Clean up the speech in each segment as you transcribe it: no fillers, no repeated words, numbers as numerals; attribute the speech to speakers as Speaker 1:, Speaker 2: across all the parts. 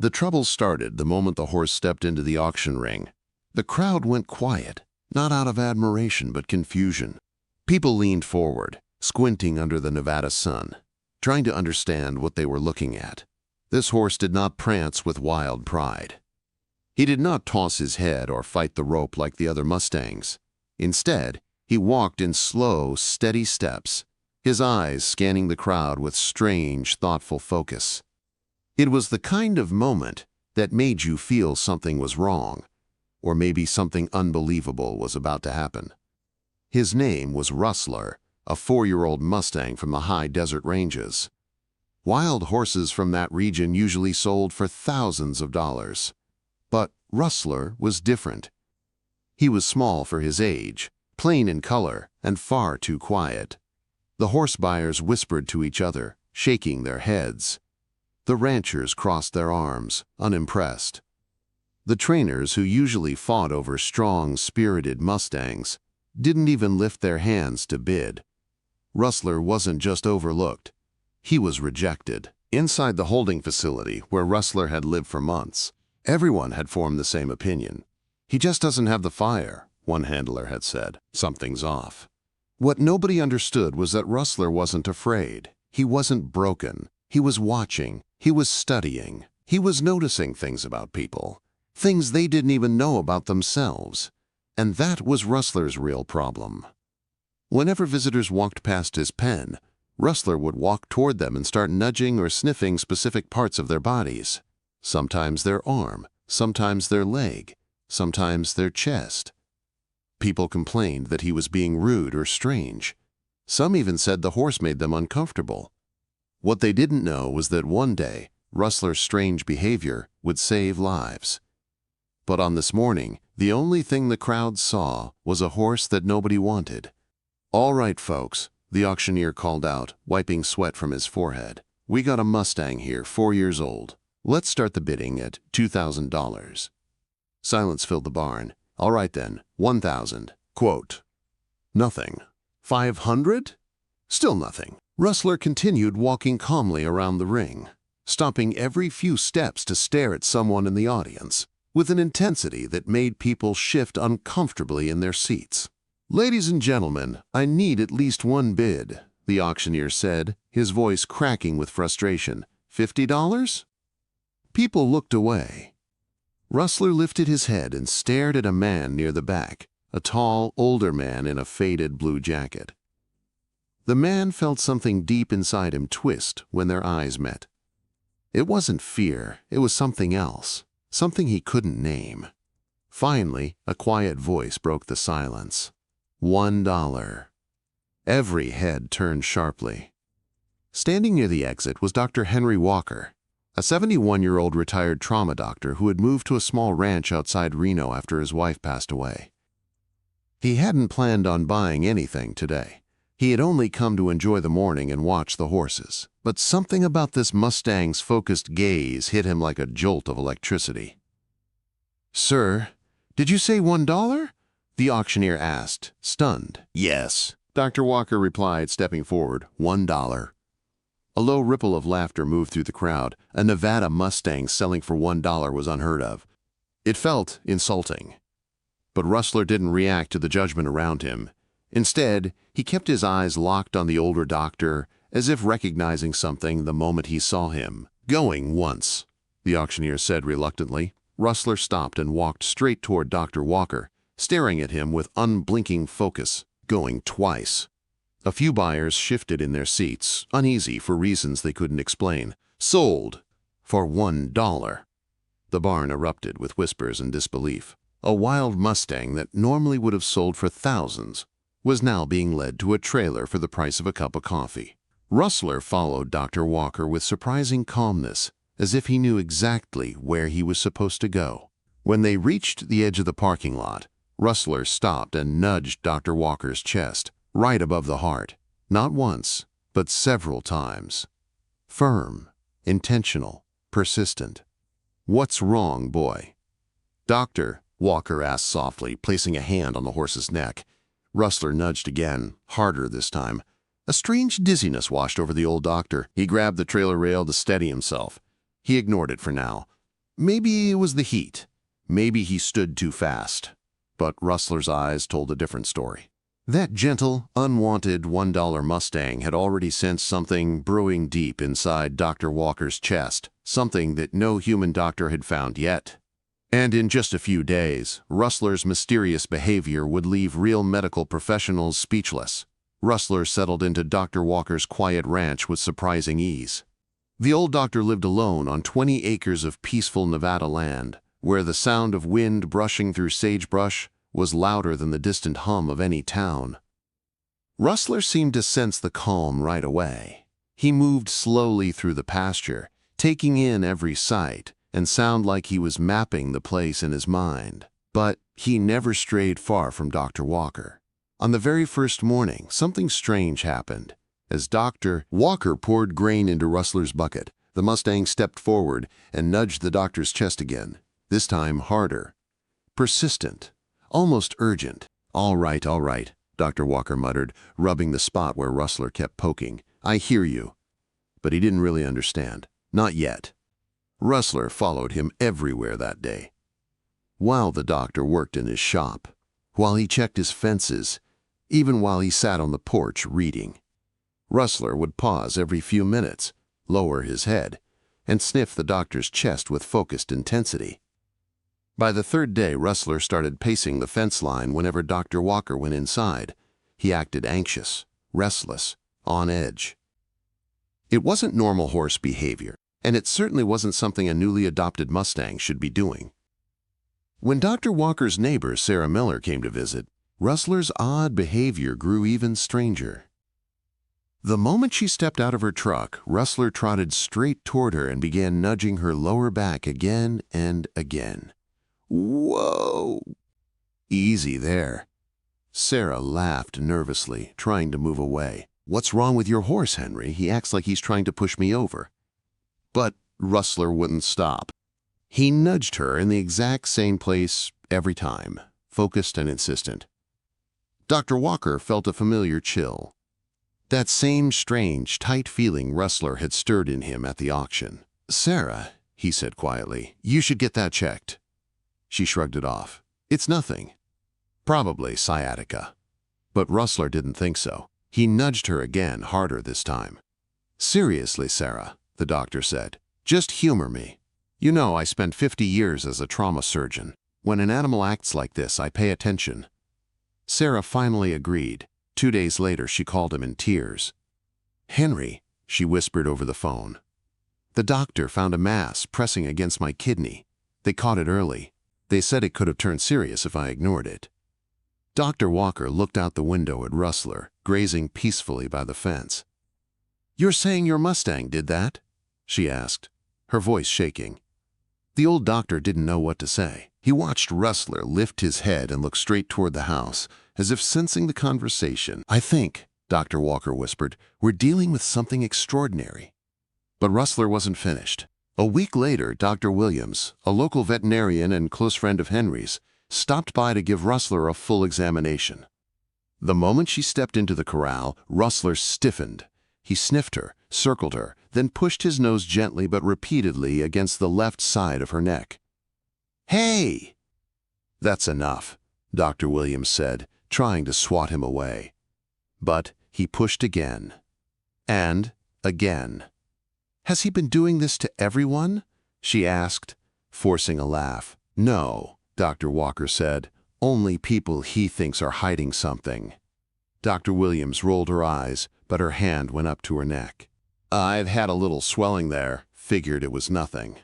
Speaker 1: The trouble started the moment the horse stepped into the auction ring. The crowd went quiet, not out of admiration but confusion. People leaned forward, squinting under the Nevada sun, trying to understand what they were looking at. This horse did not prance with wild pride. He did not toss his head or fight the rope like the other Mustangs. Instead, he walked in slow, steady steps, his eyes scanning the crowd with strange, thoughtful focus. It was the kind of moment that made you feel something was wrong, or maybe something unbelievable was about to happen. His name was Rustler, a 4-year-old Mustang from the high desert ranges. Wild horses from that region usually sold for thousands of dollars. But Rustler was different. He was small for his age, plain in color, and far too quiet. The horse buyers whispered to each other, shaking their heads. The ranchers crossed their arms, unimpressed. The trainers, who usually fought over strong, spirited Mustangs, didn't even lift their hands to bid. Rustler wasn't just overlooked. He was rejected. Inside the holding facility, where Rustler had lived for months, everyone had formed the same opinion. "He just doesn't have the fire," one handler had said. "Something's off." What nobody understood was that Rustler wasn't afraid. He wasn't broken. He was watching. He was studying. He was noticing things about people, things they didn't even know about themselves. And that was Rustler's real problem. Whenever visitors walked past his pen, Rustler would walk toward them and start nudging or sniffing specific parts of their bodies. Sometimes their arm, sometimes their leg, sometimes their chest. People complained that he was being rude or strange. Some even said the horse made them uncomfortable. What they didn't know was that one day, Rustler's strange behavior would save lives. But on this morning, the only thing the crowd saw was a horse that nobody wanted. "All right, folks," the auctioneer called out, wiping sweat from his forehead. "We got a Mustang here, 4 years old. Let's start the bidding at $2,000. Silence filled the barn. "All right then, 1,000. Quote. Nothing. 500? Still nothing. Rustler continued walking calmly around the ring, stopping every few steps to stare at someone in the audience, with an intensity that made people shift uncomfortably in their seats. "Ladies and gentlemen, I need at least one bid," the auctioneer said, his voice cracking with frustration. "$50? People looked away. Rustler lifted his head and stared at a man near the back, a tall, older man in a faded blue jacket. The man felt something deep inside him twist when their eyes met. It wasn't fear, it was something else, something he couldn't name. Finally, a quiet voice broke the silence. $1. Every head turned sharply. Standing near the exit was Dr. Henry Walker, a 71-year-old retired trauma doctor who had moved to a small ranch outside Reno after his wife passed away. He hadn't planned on buying anything today. He had only come to enjoy the morning and watch the horses. But something about this Mustang's focused gaze hit him like a jolt of electricity. "Sir, did you say $1? The auctioneer asked, stunned. "Yes," Dr. Walker replied, stepping forward. $1. A low ripple of laughter moved through the crowd. A Nevada Mustang selling for $1 was unheard of. It felt insulting. But Rustler didn't react to the judgment around him. Instead, he kept his eyes locked on the older doctor, as if recognizing something the moment he saw him. "Going once," the auctioneer said reluctantly. Rustler stopped and walked straight toward Dr. Walker, staring at him with unblinking focus. "Going twice." A few buyers shifted in their seats, uneasy for reasons they couldn't explain. "Sold for $1. The barn erupted with whispers and disbelief. A wild Mustang that normally would have sold for thousands was now being led to a trailer for the price of a cup of coffee. Rustler followed Dr. Walker with surprising calmness, as if he knew exactly where he was supposed to go. When they reached the edge of the parking lot, Rustler stopped and nudged Dr. Walker's chest, right above the heart, not once, but several times. Firm, intentional, persistent. "What's wrong, boy?" "Doctor," Walker asked softly, placing a hand on the horse's neck. Rustler nudged again, harder this time. A strange dizziness washed over the old doctor. He grabbed the trailer rail to steady himself. He ignored it for now. Maybe it was the heat. Maybe he stood too fast. But Rustler's eyes told a different story. That gentle, unwanted $1 Mustang had already sensed something brewing deep inside Dr. Walker's chest, something that no human doctor had found yet. And in just a few days, Rustler's mysterious behavior would leave real medical professionals speechless. Rustler settled into Dr. Walker's quiet ranch with surprising ease. The old doctor lived alone on 20 acres of peaceful Nevada land, where the sound of wind brushing through sagebrush was louder than the distant hum of any town. Rustler seemed to sense the calm right away. He moved slowly through the pasture, taking in every sight and sound like he was mapping the place in his mind. But he never strayed far from Dr. Walker. On the very first morning, something strange happened. As Dr. Walker poured grain into Rustler's bucket, the Mustang stepped forward and nudged the doctor's chest again, this time harder. Persistent, almost urgent. All right, Dr. Walker muttered, rubbing the spot where Rustler kept poking. I hear you. But he didn't really understand. Not yet. Rustler followed him everywhere that day. While the doctor worked in his shop, while he checked his fences, even while he sat on the porch reading. Rustler would pause every few minutes, lower his head, and sniff the doctor's chest with focused intensity. By the third day, Rustler started pacing the fence line whenever Dr. Walker went inside. He acted anxious, restless, on edge. It wasn't normal horse behavior, and it certainly wasn't something a newly adopted Mustang should be doing. When Dr. Walker's neighbor, Sarah Miller, came to visit, Rustler's odd behavior grew even stranger. The moment she stepped out of her truck, Rustler trotted straight toward her and began nudging her lower back again and again. Whoa! Easy there. Sarah laughed nervously, trying to move away. What's wrong with your horse, Henry? He acts like he's trying to push me over. But Rustler wouldn't stop. He nudged her in the exact same place every time, focused and insistent. Dr. Walker felt a familiar chill. That same strange, tight feeling Rustler had stirred in him at the auction. Sarah, he said quietly, you should get that checked. She shrugged it off. It's nothing. Probably sciatica. But Rustler didn't think so. He nudged her again, harder this time. Seriously, Sarah, the doctor said, just humor me. You know I spent 50 years as a trauma surgeon. When an animal acts like this, I pay attention. Sarah finally agreed. 2 days later, she called him in tears. Henry, she whispered over the phone. The doctor found a mass pressing against my kidney. They caught it early. They said it could have turned serious if I ignored it. Dr. Walker looked out the window at Rustler, grazing peacefully by the fence. You're saying your Mustang did that? She asked, her voice shaking. The old doctor didn't know what to say. He watched Rustler lift his head and look straight toward the house, as if sensing the conversation. I think, Dr. Walker whispered, we're dealing with something extraordinary. But Rustler wasn't finished. A week later, Dr. Williams, a local veterinarian and close friend of Henry's, stopped by to give Rustler a full examination. The moment she stepped into the corral, Rustler stiffened. He sniffed her, circled her, then pushed his nose gently but repeatedly against the left side of her neck. Hey! That's enough, Dr. Williams said, trying to swat him away. But he pushed again. And again. Has he been doing this to everyone? She asked, forcing a laugh. No, Dr. Walker said. Only people he thinks are hiding something. Dr. Williams rolled her eyes, but her hand went up to her neck. I've had a little swelling there. Figured it was nothing.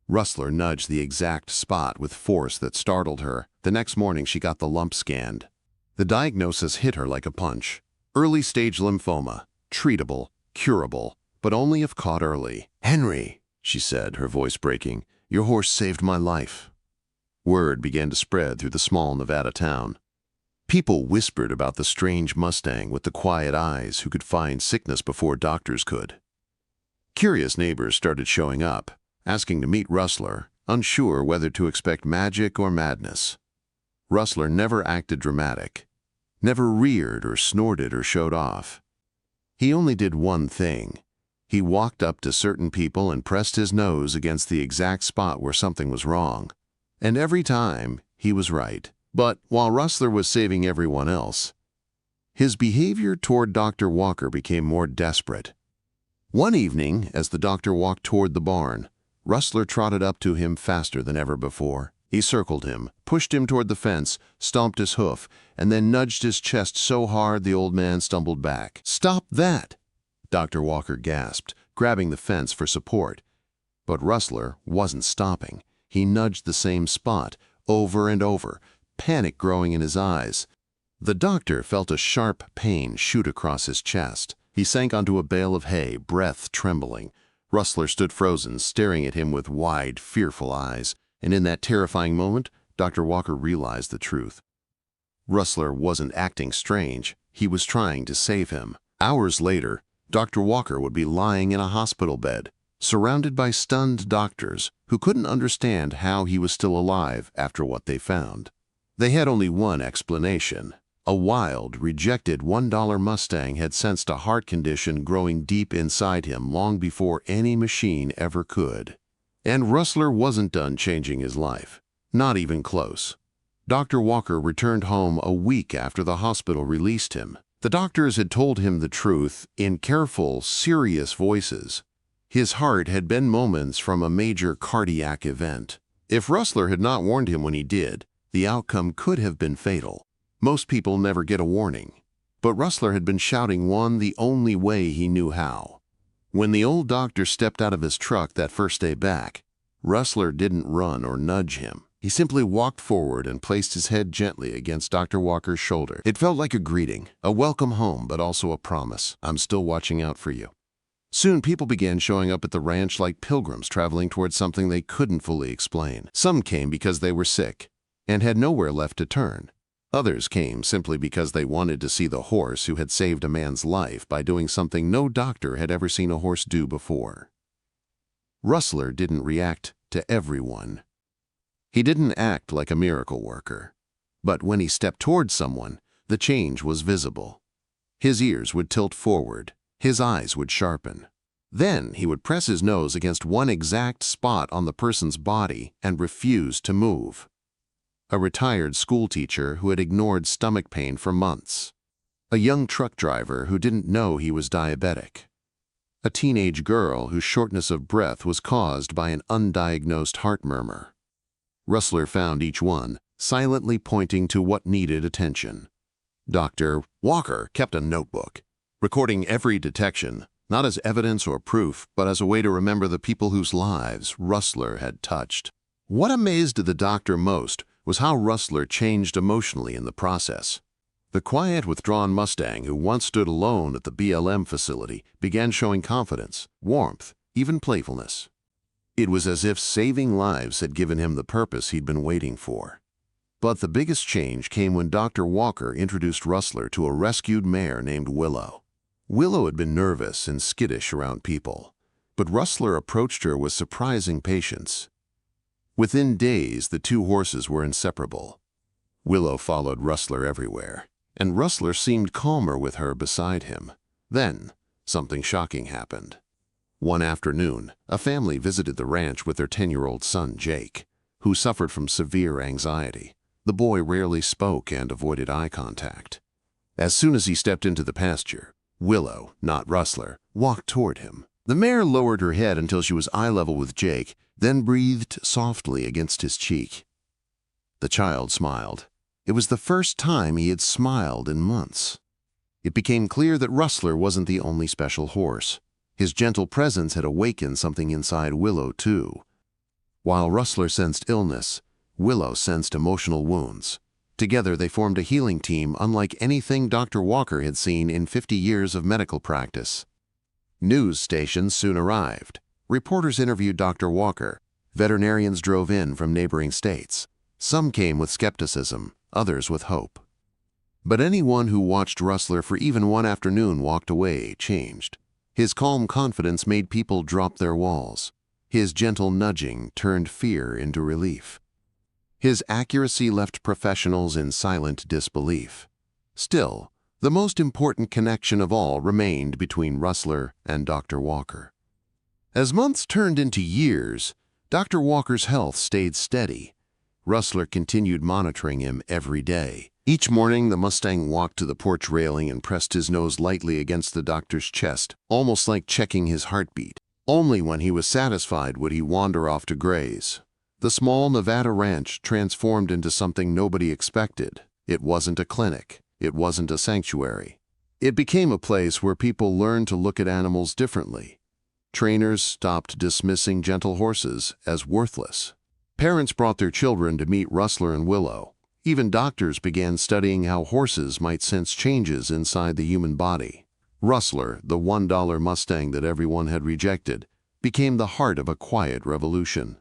Speaker 1: Rustler nudged the exact spot with force that startled her. The next morning she got the lump scanned. The diagnosis hit her like a punch. Early-stage lymphoma. Treatable, curable, but only if caught early. Henry, she said, her voice breaking, your horse saved my life. Word began to spread through the small Nevada town. People whispered about the strange Mustang with the quiet eyes who could find sickness before doctors could. Curious neighbors started showing up, asking to meet Rustler, unsure whether to expect magic or madness. Rustler never acted dramatic, never reared or snorted or showed off. He only did one thing. He walked up to certain people and pressed his nose against the exact spot where something was wrong. And every time, he was right. But while Rustler was saving everyone else, his behavior toward Dr. Walker became more desperate. One evening, as the doctor walked toward the barn, Rustler trotted up to him faster than ever before. He circled him, pushed him toward the fence, stomped his hoof, and then nudged his chest so hard the old man stumbled back. "Stop that!" Dr. Walker gasped, grabbing the fence for support. But Rustler wasn't stopping. He nudged the same spot, over and over, panic growing in his eyes. The doctor felt a sharp pain shoot across his chest. He sank onto a bale of hay, breath trembling. Rustler stood frozen, staring at him with wide, fearful eyes. And in that terrifying moment, Dr. Walker realized the truth. Rustler wasn't acting strange. He was trying to save him. Hours later, Dr. Walker would be lying in a hospital bed, surrounded by stunned doctors who couldn't understand how he was still alive after what they found. They had only one explanation. A wild, rejected $1 Mustang had sensed a heart condition growing deep inside him long before any machine ever could. And Rustler wasn't done changing his life. Not even close. Dr. Walker returned home a week after the hospital released him. The doctors had told him the truth in careful, serious voices. His heart had been moments from a major cardiac event. If Rustler had not warned him when he did, the outcome could have been fatal. Most people never get a warning. But Rustler had been shouting one the only way he knew how. When the old doctor stepped out of his truck that first day back, Rustler didn't run or nudge him. He simply walked forward and placed his head gently against Dr. Walker's shoulder. It felt like a greeting, a welcome home, but also a promise. "I'm still watching out for you." Soon people began showing up at the ranch like pilgrims traveling towards something they couldn't fully explain. Some came because they were sick and had nowhere left to turn. Others came simply because they wanted to see the horse who had saved a man's life by doing something no doctor had ever seen a horse do before. Rustler didn't react to everyone. He didn't act like a miracle worker. But when he stepped towards someone, the change was visible. His ears would tilt forward. His eyes would sharpen. Then he would press his nose against one exact spot on the person's body and refuse to move. A retired schoolteacher who had ignored stomach pain for months. A young truck driver who didn't know he was diabetic. A teenage girl whose shortness of breath was caused by an undiagnosed heart murmur. Rustler found each one, silently pointing to what needed attention. Dr. Walker kept a notebook, recording every detection, not as evidence or proof, but as a way to remember the people whose lives Rustler had touched. What amazed the doctor most was how Rustler changed emotionally in the process. The quiet, withdrawn Mustang who once stood alone at the BLM facility began showing confidence, warmth, even playfulness. It was as if saving lives had given him the purpose he'd been waiting for. But the biggest change came when Dr. Walker introduced Rustler to a rescued mare named Willow. Willow had been nervous and skittish around people, but Rustler approached her with surprising patience. Within days, the two horses were inseparable. Willow followed Rustler everywhere, and Rustler seemed calmer with her beside him. Then, something shocking happened. One afternoon, a family visited the ranch with their 10-year-old son, Jake, who suffered from severe anxiety. The boy rarely spoke and avoided eye contact. As soon as he stepped into the pasture, Willow, not Rustler, walked toward him. The mare lowered her head until she was eye level with Jake, then breathed softly against his cheek. The child smiled. It was the first time he had smiled in months. It became clear that Rustler wasn't the only special horse. His gentle presence had awakened something inside Willow, too. While Rustler sensed illness, Willow sensed emotional wounds. Together they formed a healing team unlike anything Dr. Walker had seen in 50 years of medical practice. News stations soon arrived. Reporters interviewed Dr. Walker. Veterinarians drove in from neighboring states. Some came with skepticism, others with hope. But anyone who watched Rustler for even one afternoon walked away changed. His calm confidence made people drop their walls. His gentle nudging turned fear into relief. His accuracy left professionals in silent disbelief. Still, The most important connection of all remained between Rustler and Dr. Walker. As months turned into years, Dr. Walker's health stayed steady. Rustler continued monitoring him every day. Each morning, the Mustang walked to the porch railing and pressed his nose lightly against the doctor's chest, almost like checking his heartbeat. Only when he was satisfied would he wander off to graze. The small Nevada ranch transformed into something nobody expected. It wasn't a clinic. It wasn't a sanctuary. It became a place where people learned to look at animals differently. Trainers stopped dismissing gentle horses as worthless. Parents brought their children to meet Rustler and Willow. Even doctors began studying how horses might sense changes inside the human body. Rustler, the $1 Mustang that everyone had rejected, became the heart of a quiet revolution.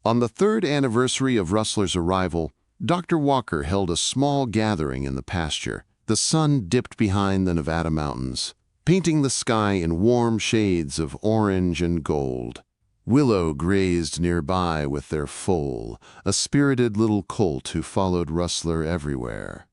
Speaker 1: On the 3rd anniversary of Rustler's arrival, Dr. Walker held a small gathering in the pasture. The sun dipped behind the Nevada mountains, painting the sky in warm shades of orange and gold. Willow grazed nearby with their foal, a spirited little colt who followed Rustler everywhere.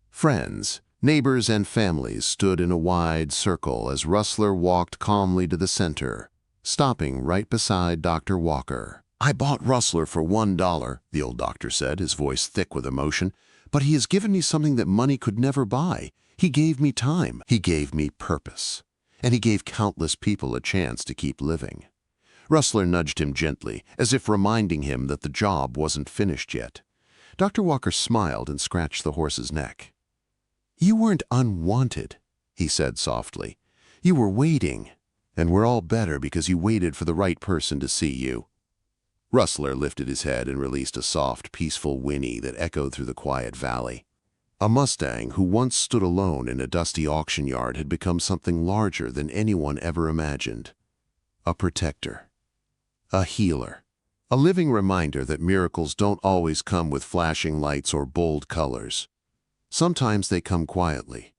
Speaker 1: Friends, neighbors, and families stood in a wide circle as Rustler walked calmly to the center, stopping right beside Dr. Walker. "I bought Rustler for $1, the old doctor said, his voice thick with emotion, "but he has given me something that money could never buy. He gave me time, he gave me purpose, and he gave countless people a chance to keep living." Rustler nudged him gently, as if reminding him that the job wasn't finished yet. Dr. Walker smiled and scratched the horse's neck. "You weren't unwanted," he said softly. "You were waiting, and we're all better because you waited for the right person to see you." Rustler lifted his head and released a soft, peaceful whinny that echoed through the quiet valley. A Mustang who once stood alone in a dusty auction yard had become something larger than anyone ever imagined. A protector. A healer. A living reminder that miracles don't always come with flashing lights or bold colors. Sometimes they come quietly.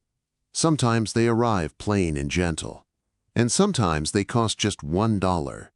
Speaker 1: Sometimes they arrive plain and gentle. And sometimes they cost just $1.